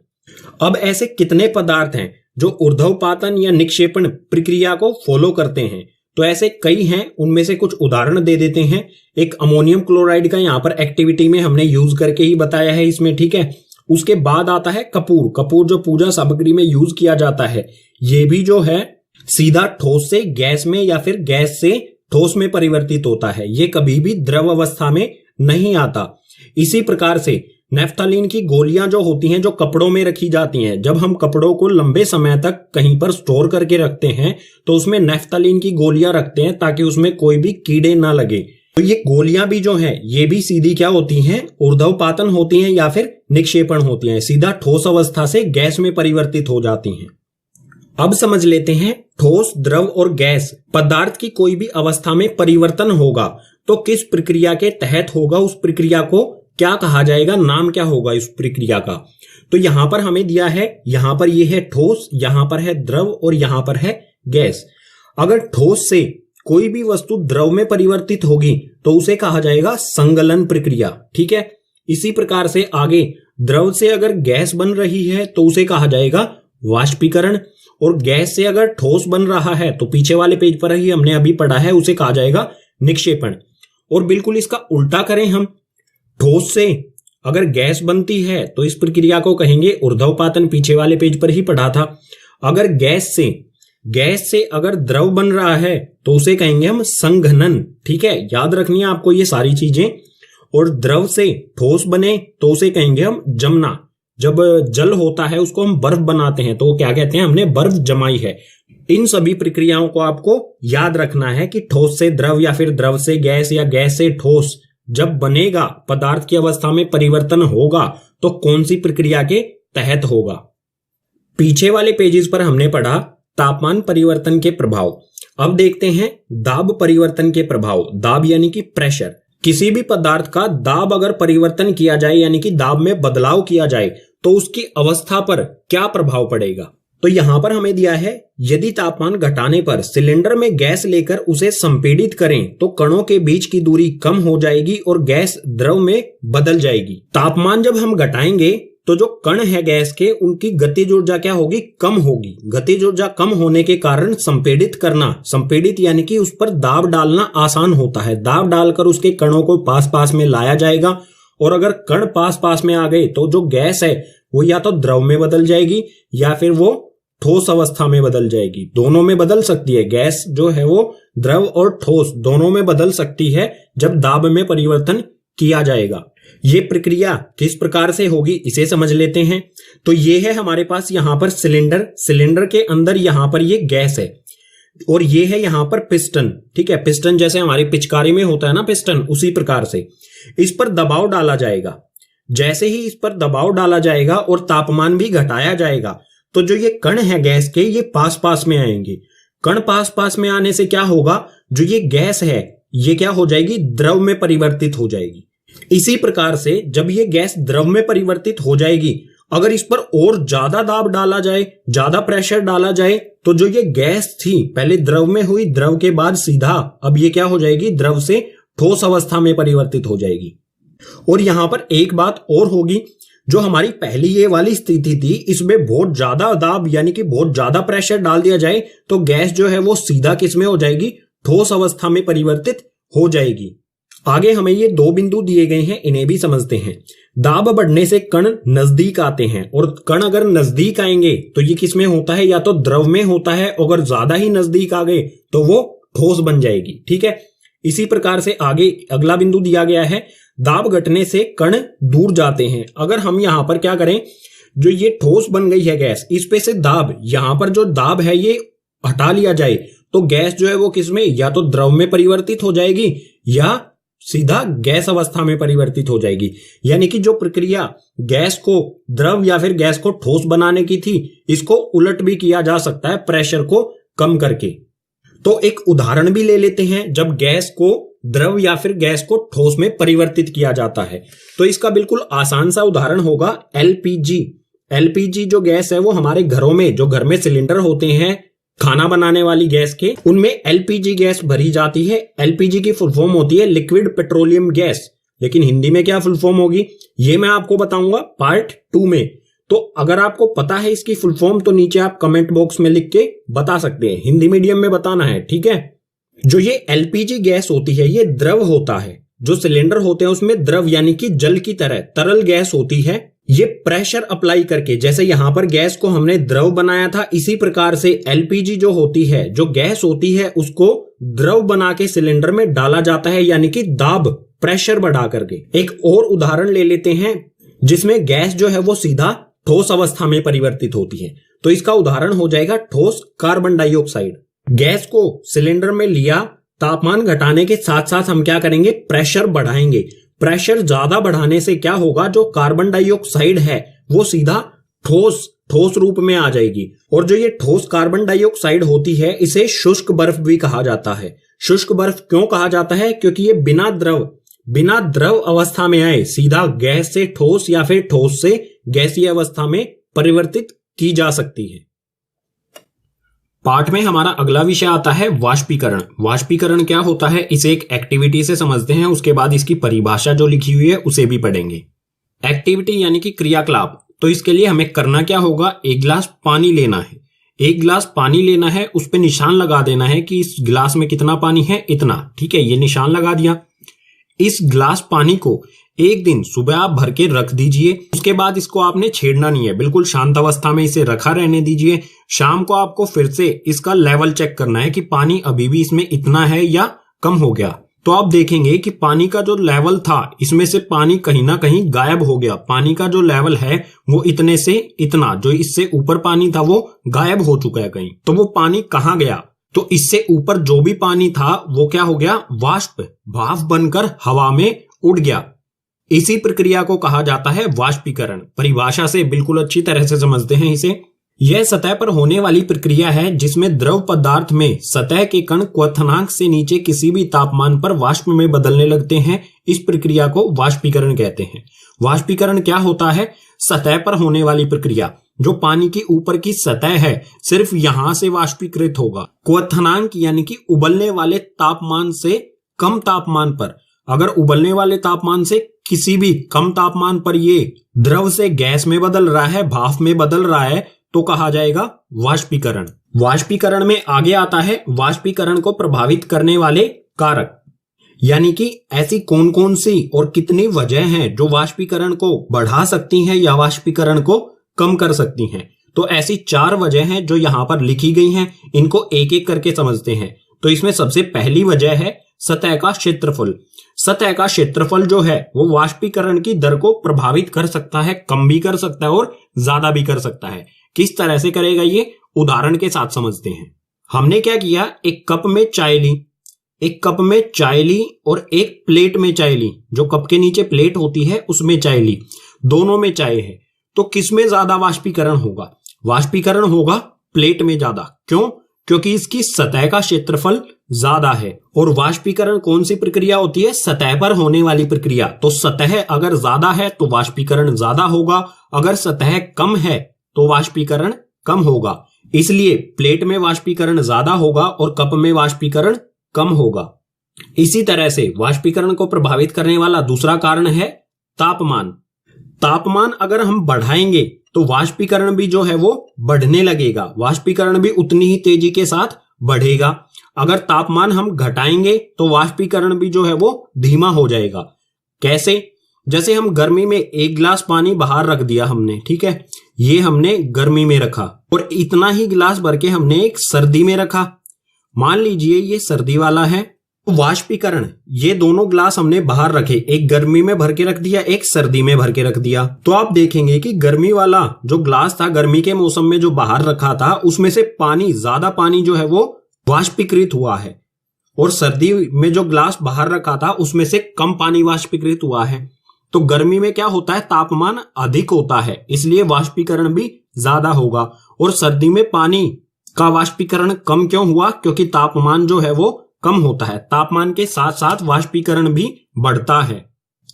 अब ऐसे कितने पदार्थ हैं जो ऊर्ध्वपातन या निक्षेपण प्रक्रिया को फॉलो करते हैं, तो ऐसे कई हैं, उनमें से कुछ उदाहरण दे देते हैं। एक अमोनियम क्लोराइड का यहां पर एक्टिविटी में हमने यूज करके ही बताया है इसमें, ठीक है। उसके बाद आता है कपूर। कपूर जो पूजा सामग्री में यूज किया जाता है, ये भी जो है सीधा ठोस से गैस में या फिर गैस से ठोस में परिवर्तित होता है, ये कभी भी द्रव अवस्था में नहीं आता। इसी प्रकार से नेफ्थलीन की गोलियां जो होती हैं, जो कपड़ों में रखी जाती हैं, जब हम कपड़ों को लंबे समय तक कहीं पर स्टोर करके रखते हैं तो उसमें नेफ्थलीन की गोलियां रखते हैं ताकि उसमें कोई भी कीड़े ना लगे। तो ये गोलियां भी जो हैं ये भी सीधी क्या होती हैं, ऊर्ध्वपातन होती हैं या फिर निक्षेपण होती हैं, सीधा ठोस अवस्था से गैस में परिवर्तित हो जाती हैं। अब समझ लेते हैं ठोस, द्रव और गैस पदार्थ की कोई भी अवस्था में परिवर्तन होगा तो किस प्रक्रिया के तहत होगा, उस प्रक्रिया को क्या कहा जाएगा, नाम क्या होगा इस प्रक्रिया का। तो यहां पर हमें दिया है, यहां पर यह है ठोस, यहां पर है द्रव और यहां पर है गैस। अगर ठोस से कोई भी वस्तु द्रव में परिवर्तित होगी तो उसे कहा जाएगा संगलन प्रक्रिया, ठीक है। इसी प्रकार से आगे द्रव से अगर गैस बन रही है तो उसे कहा जाएगा वाष्पीकरण, और गैस से अगर ठोस बन रहा है तो पीछे वाले पेज पर ही हमने अभी पढ़ा है, उसे कहा जाएगा निक्षेपण। और बिल्कुल इसका उल्टा करें हम, ठोस से अगर गैस बनती है तो इस प्रक्रिया को कहेंगे ऊर्ध्वपातन, पीछे वाले पेज पर ही पढ़ा था। अगर गैस से अगर द्रव बन रहा है तो उसे कहेंगे हम संघनन। ठीक है, याद रखनी है आपको ये सारी चीजें। और द्रव से ठोस बने तो उसे कहेंगे हम जमना। जब जल होता है उसको हम बर्फ बनाते हैं तो वो क्या कहते हैं, हमने बर्फ जमाई है। इन सभी प्रक्रियाओं को आपको याद रखना है कि ठोस से द्रव या फिर द्रव से गैस या गैस से ठोस जब बनेगा, पदार्थ की अवस्था में परिवर्तन होगा तो कौन सी प्रक्रिया के तहत होगा। पीछे वाले पेजेस पर हमने पढ़ा तापमान परिवर्तन के प्रभाव। अब देखते हैं दाब परिवर्तन के प्रभाव। दाब यानी कि प्रेशर। किसी भी पदार्थ का दाब अगर परिवर्तन किया जाए यानी कि दाब में बदलाव किया जाए तो उसकी अवस्था पर क्या प्रभाव पड़ेगा। तो यहां पर हमें दिया है, यदि तापमान घटाने पर सिलेंडर में गैस लेकर उसे संपीड़ित करें तो कणों के बीच की दूरी कम हो जाएगी और गैस द्रव में बदल जाएगी। तापमान जब हम घटाएंगे तो जो कण है गैस के, उनकी गतिज ऊर्जा क्या होगी, कम होगी। गतिज ऊर्जा कम होने के कारण संपीड़ित करना, संपीड़ित यानी कि उस पर दाब डालना आसान होता है। दाब डालकर उसके कणों को पास पास में लाया जाएगा और अगर कण पास पास में आ गए तो जो गैस है वो या तो द्रव में बदल जाएगी या फिर वो ठोस अवस्था में बदल जाएगी। दोनों में बदल सकती है। गैस जो है वो द्रव और ठोस दोनों में बदल सकती है जब दाब में परिवर्तन किया जाएगा। ये प्रक्रिया किस प्रकार से होगी इसे समझ लेते हैं। तो ये है हमारे पास यहां पर सिलेंडर के अंदर यहां पर ये गैस है और ये है यहां पर पिस्टन। ठीक है, पिस्टन जैसे हमारी पिचकारी में होता है ना पिस्टन, उसी प्रकार से इस पर दबाव डाला जाएगा। जैसे ही इस पर दबाव डाला जाएगा और तापमान भी घटाया जाएगा तो जो ये कण है गैस के, ये पास पास में आएंगे। कण पास पास में आने से क्या होगा, जो ये गैस है ये क्या हो जाएगी, द्रव में परिवर्तित हो जाएगी। इसी प्रकार से जब ये गैस द्रव में परिवर्तित हो जाएगी, अगर इस पर और ज्यादा दाब डाला जाए, ज्यादा प्रेशर डाला जाए तो जो ये गैस थी पहले द्रव में हुई, द्रव के बाद सीधा अब ये क्या हो जाएगी, द्रव से ठोस अवस्था में परिवर्तित हो जाएगी। और यहां पर एक बात और होगी, जो हमारी पहली ये वाली स्थिति थी इसमें बहुत ज्यादा दाब यानी कि बहुत ज्यादा प्रेशर डाल दिया जाए तो गैस जो है वो सीधा किसमें हो जाएगी, ठोस अवस्था में परिवर्तित हो जाएगी। आगे हमें ये दो बिंदु दिए गए हैं, इन्हें भी समझते हैं। दाब बढ़ने से कण नजदीक आते हैं और कण अगर नजदीक आएंगे तो ये किसमें होता है, या तो द्रव में होता है, अगर ज्यादा ही नजदीक आ गए तो वो ठोस बन जाएगी। ठीक है, इसी प्रकार से आगे अगला बिंदु दिया गया है, दाब घटने से कण दूर जाते हैं। अगर हम यहां पर क्या करें, जो ये ठोस बन गई है गैस, इस पे से दाब, यहां पर जो दाब है ये हटा लिया जाए तो गैस जो है वो किसमें, या तो द्रव में परिवर्तित हो जाएगी या सीधा गैस अवस्था में परिवर्तित हो जाएगी। यानी कि जो प्रक्रिया गैस को द्रव या फिर गैस को ठोस बनाने की थी, इसको उलट भी किया जा सकता है प्रेशर को कम करके। तो एक उदाहरण भी ले लेते हैं, जब गैस को द्रव या फिर गैस को ठोस में परिवर्तित किया जाता है तो इसका बिल्कुल आसान सा उदाहरण होगा एलपीजी। एलपीजी जो गैस है वो हमारे घरों में, जो घर में सिलेंडर होते हैं खाना बनाने वाली गैस के, उनमें एलपीजी गैस भरी जाती है। एलपीजी की फुल फॉर्म होती है लिक्विड पेट्रोलियम गैस, लेकिन हिंदी में क्या फुल फॉर्म होगी ये मैं आपको बताऊंगा पार्ट 2 में। तो अगर आपको पता है इसकी फुल फॉर्म तो नीचे आप कमेंट बॉक्स में लिख के बता सकते हैं, हिंदी मीडियम में बताना है। ठीक है, जो ये एलपीजी गैस होती है ये द्रव होता है। जो सिलेंडर होते हैं उसमें द्रव यानी कि जल की तरह तरल गैस होती है। ये प्रेशर अप्लाई करके, जैसे यहां पर गैस को हमने द्रव बनाया था, इसी प्रकार से एलपीजी जो होती है, जो गैस होती है, उसको द्रव बना के सिलेंडर में डाला जाता है, यानी कि दाब प्रेशर बढ़ा करके। एक और उदाहरण ले लेते हैं जिसमें गैस जो है वो सीधा ठोस अवस्था में परिवर्तित होती है। तो इसका उदाहरण हो जाएगा ठोस कार्बन डाइऑक्साइड। गैस को सिलेंडर में लिया, तापमान घटाने के साथ साथ हम क्या करेंगे, प्रेशर बढ़ाएंगे। प्रेशर ज्यादा बढ़ाने से क्या होगा, जो कार्बन डाइऑक्साइड है वो सीधा ठोस रूप में आ जाएगी। और जो ये ठोस कार्बन डाइऑक्साइड होती है इसे शुष्क बर्फ भी कहा जाता है। शुष्क बर्फ क्यों कहा जाता है, क्योंकि ये बिना द्रव अवस्था में आए सीधा गैस से ठोस या फिर ठोस से गैसीय अवस्था में परिवर्तित की जा सकती है। पार्ट में हमारा अगला विषय आता है वाष्पीकरण। वाष्पीकरण क्या होता है इसे एक एक्टिविटी से समझते हैं, उसके बाद इसकी परिभाषा जो लिखी हुई है उसे भी पढ़ेंगे। एक्टिविटी यानी कि क्रियाकलाप। तो इसके लिए हमें करना क्या होगा, एक गिलास पानी लेना है। एक गिलास पानी लेना है, उस पे निशान लगा देना है कि इस गिलास में कितना पानी है, इतना। ठीक है, ये निशान लगा दिया। इस गिलास पानी को एक दिन सुबह आप भर के रख दीजिए। उसके बाद इसको आपने छेड़ना नहीं है, बिल्कुल शांत अवस्था में इसे रखा रहने दीजिए। शाम को आपको फिर से इसका लेवल चेक करना है कि पानी अभी भी इसमें इतना है या कम हो गया। तो आप देखेंगे कि पानी का जो लेवल था, इसमें से पानी कहीं ना कहीं गायब हो गया। पानी का जो लेवल है वो इतने से इतना, जो इससे ऊपर पानी था वो गायब हो चुका है कहीं। तो वो पानी कहाँ गया? तो इससे ऊपर जो भी पानी था वो क्या हो गया? वाष्प, भाप बनकर हवा में उड़ गया। इसी प्रक्रिया को कहा जाता है वाष्पीकरण। परिभाषा से बिल्कुल अच्छी तरह से समझते हैं इसे। यह सतह पर होने वाली प्रक्रिया है जिसमें द्रव पदार्थ में सतह के कण क्वथनांक से नीचे किसी भी तापमान पर वाष्प में बदलने लगते हैं। इस प्रक्रिया को वाष्पीकरण कहते हैं। वाष्पीकरण क्या होता है? सतह पर होने वाली प्रक्रिया। जो पानी की ऊपर की सतह है सिर्फ यहां से वाष्पीकृत होगा। क्वथनांक यानी कि उबलने वाले तापमान से कम तापमान पर, अगर उबलने वाले तापमान से किसी भी कम तापमान पर ये द्रव से गैस में बदल रहा है, भाप में बदल रहा है, तो कहा जाएगा वाष्पीकरण। वाष्पीकरण में आगे आता है वाष्पीकरण को प्रभावित करने वाले कारक, यानी कि ऐसी कौन कौन सी और कितनी वजह हैं जो वाष्पीकरण को बढ़ा सकती हैं या वाष्पीकरण को कम कर सकती हैं। तो ऐसी 4 वजह हैं जो यहां पर लिखी गई हैं। इनको एक एक करके समझते हैं। तो इसमें सबसे पहली वजह है सतह का क्षेत्रफल। सतह का क्षेत्रफल जो है वो वाष्पीकरण की दर को प्रभावित कर सकता है, कम भी कर सकता है और ज्यादा भी कर सकता है। किस तरह से करेगा ये उदाहरण के साथ समझते हैं। हमने क्या किया, एक कप में चाय ली, एक कप में चाय ली और एक प्लेट में चाय ली। जो कप के नीचे प्लेट होती है उसमें चाय ली, दोनों में चाय है। तो किसमें ज्यादा वाष्पीकरण होगा? वाष्पीकरण होगा प्लेट में ज्यादा। क्यों? क्योंकि इसकी सतह का क्षेत्रफल ज्यादा है। और वाष्पीकरण कौन सी प्रक्रिया होती है? सतह पर होने वाली प्रक्रिया। तो सतह अगर ज्यादा है तो वाष्पीकरण ज्यादा होगा, अगर सतह कम है तो वाष्पीकरण कम होगा। इसलिए प्लेट में वाष्पीकरण ज्यादा होगा और कप में वाष्पीकरण कम होगा। इसी तरह से वाष्पीकरण को प्रभावित करने वाला दूसरा कारण है तापमान। तापमान अगर हम बढ़ाएंगे तो वाष्पीकरण भी जो है वो बढ़ने लगेगा। वाष्पीकरण भी उतनी ही तेजी के साथ बढ़ेगा। अगर तापमान हम घटाएंगे तो वाष्पीकरण भी जो है वो धीमा हो जाएगा। कैसे? जैसे हम गर्मी में 1 गिलास पानी बाहर रख दिया हमने, ठीक है, ये हमने गर्मी में रखा और इतना ही गिलास भर के हमने एक सर्दी में रखा। मान लीजिए ये सर्दी वाला है। वाष्पीकरण, ये दोनों ग्लास हमने बाहर रखे, एक गर्मी में भर के रख दिया, एक सर्दी में भर के रख दिया। तो आप देखेंगे कि गर्मी वाला जो ग्लास था, गर्मी के मौसम में जो बाहर रखा था, उसमें से ज्यादा पानी जो है वो वाष्पीकृत हुआ है। और सर्दी में जो ग्लास बाहर रखा था उसमें से कम पानी वाष्पीकृत हुआ है। तो गर्मी में क्या होता है? तापमान अधिक होता है, इसलिए वाष्पीकरण भी ज्यादा होगा। और सर्दी में पानी का वाष्पीकरण कम क्यों हुआ? क्योंकि तापमान जो है वो कम होता है। तापमान के साथ साथ वाष्पीकरण भी बढ़ता है।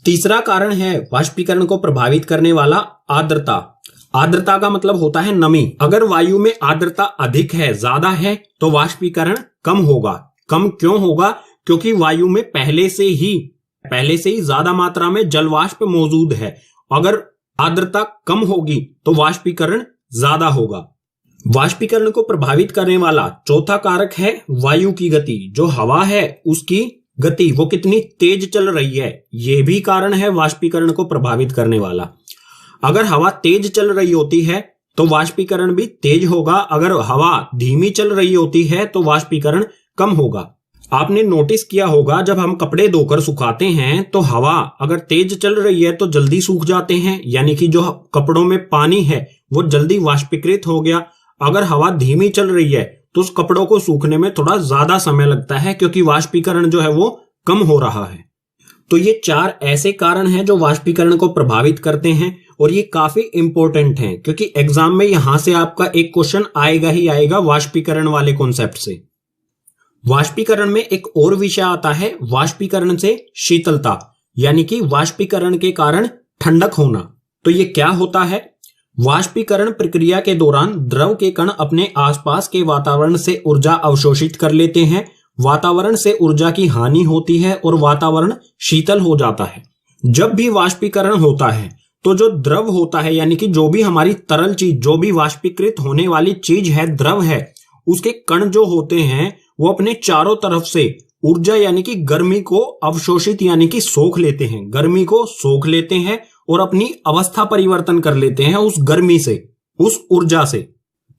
तीसरा कारण है वाष्पीकरण को प्रभावित करने वाला आर्द्रता। आर्द्रता का मतलब होता है नमी। अगर वायु में आर्द्रता अधिक है, ज्यादा है, तो वाष्पीकरण कम होगा। कम क्यों होगा? क्योंकि वायु में पहले से ही ज्यादा मात्रा में जल वाष्प मौजूद है। अगर आर्द्रता कम होगी तो वाष्पीकरण ज्यादा होगा। वाष्पीकरण को प्रभावित करने वाला चौथा कारक है वायु की गति। जो हवा है उसकी गति, वो कितनी तेज चल रही है, ये भी कारण है वाष्पीकरण को प्रभावित करने वाला। अगर हवा तेज चल रही होती है तो वाष्पीकरण भी तेज होगा। अगर हवा धीमी चल रही होती है तो वाष्पीकरण कम होगा। आपने नोटिस किया होगा जब हम कपड़े धोकर सुखाते हैं तो हवा अगर तेज चल रही है तो जल्दी सूख जाते हैं, यानी कि जो कपड़ों में पानी है वो जल्दी वाष्पीकृत हो गया। अगर हवा धीमी चल रही है तो उस कपड़ों को सूखने में थोड़ा ज्यादा समय लगता है, क्योंकि वाष्पीकरण जो है वो कम हो रहा है। तो ये 4 ऐसे कारण हैं जो वाष्पीकरण को प्रभावित करते हैं और ये काफी इंपॉर्टेंट हैं, क्योंकि एग्जाम में यहां से आपका एक क्वेश्चन आएगा ही आएगा वाष्पीकरण वाले कॉन्सेप्ट से। वाष्पीकरण में एक और विषय आता है वाष्पीकरण से शीतलता, यानी कि वाष्पीकरण के कारण ठंडक होना। तो ये क्या होता है? वाष्पीकरण प्रक्रिया के दौरान द्रव के कण अपने आसपास के वातावरण से ऊर्जा अवशोषित कर लेते हैं। वातावरण से ऊर्जा की हानि होती है और वातावरण शीतल हो जाता है। जब भी वाष्पीकरण होता है तो जो द्रव होता है यानी कि जो भी हमारी तरल चीज, जो भी वाष्पीकृत होने वाली चीज है, द्रव है, उसके कण जो होते हैं वो अपने चारों तरफ से ऊर्जा यानी कि गर्मी को अवशोषित यानी कि सोख लेते हैं, गर्मी को सोख लेते हैं और अपनी अवस्था परिवर्तन कर लेते हैं उस गर्मी से, उस ऊर्जा से।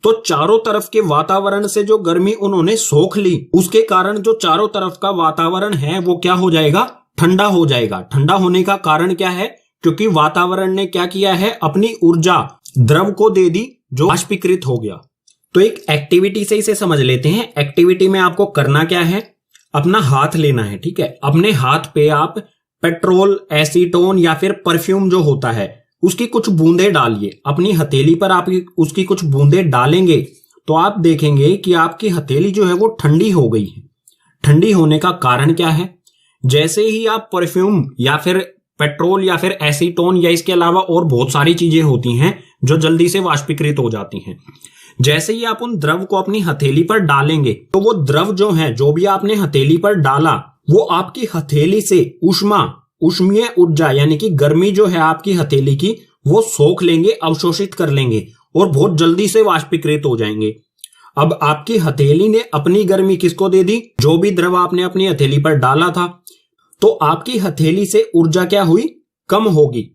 तो चारों तरफ के वातावरण से जो गर्मी उन्होंने सोख ली, उसके कारण जो चारों तरफ का वातावरण है वो क्या हो जाएगा, ठंडा हो जाएगा। ठंडा होने का कारण क्या है, क्योंकि वातावरण ने क्या किया है, अपनी ऊर्जा द्रव को दे दी जो वाष्पीकृत हो गया। तो एक एक्टिविटी से इसे समझ लेते हैं। एक्टिविटी में आपको करना क्या है, अपना हाथ लेना है, ठीक है। अपने हाथ पे आप पेट्रोल, एसीटोन या फिर परफ्यूम जो होता है उसकी कुछ बूंदे डालिए। अपनी हथेली पर आप उसकी कुछ बूंदे डालेंगे तो आप देखेंगे कि आपकी हथेली जो है वो ठंडी हो गई है। ठंडी होने का कारण क्या है, जैसे ही आप परफ्यूम या फिर पेट्रोल या फिर एसीटोन या इसके अलावा और बहुत सारी चीजें होती हैं जो जल्दी से वाष्पीकृत हो जाती हैं, जैसे ही आप उन द्रव को अपनी हथेली पर डालेंगे तो वो द्रव जो है, जो भी आपने हथेली पर डाला, वो आपकी हथेली से ऊष्मीय ऊर्जा यानी कि गर्मी जो है आपकी हथेली की, वो सोख लेंगे, अवशोषित कर लेंगे और बहुत जल्दी से वाष्पीकृत हो जाएंगे। अब आपकी हथेली ने अपनी गर्मी किसको दे दी, जो भी द्रव आपने अपनी हथेली पर डाला था, तो आपकी हथेली से ऊर्जा क्या हुई, कम होगी।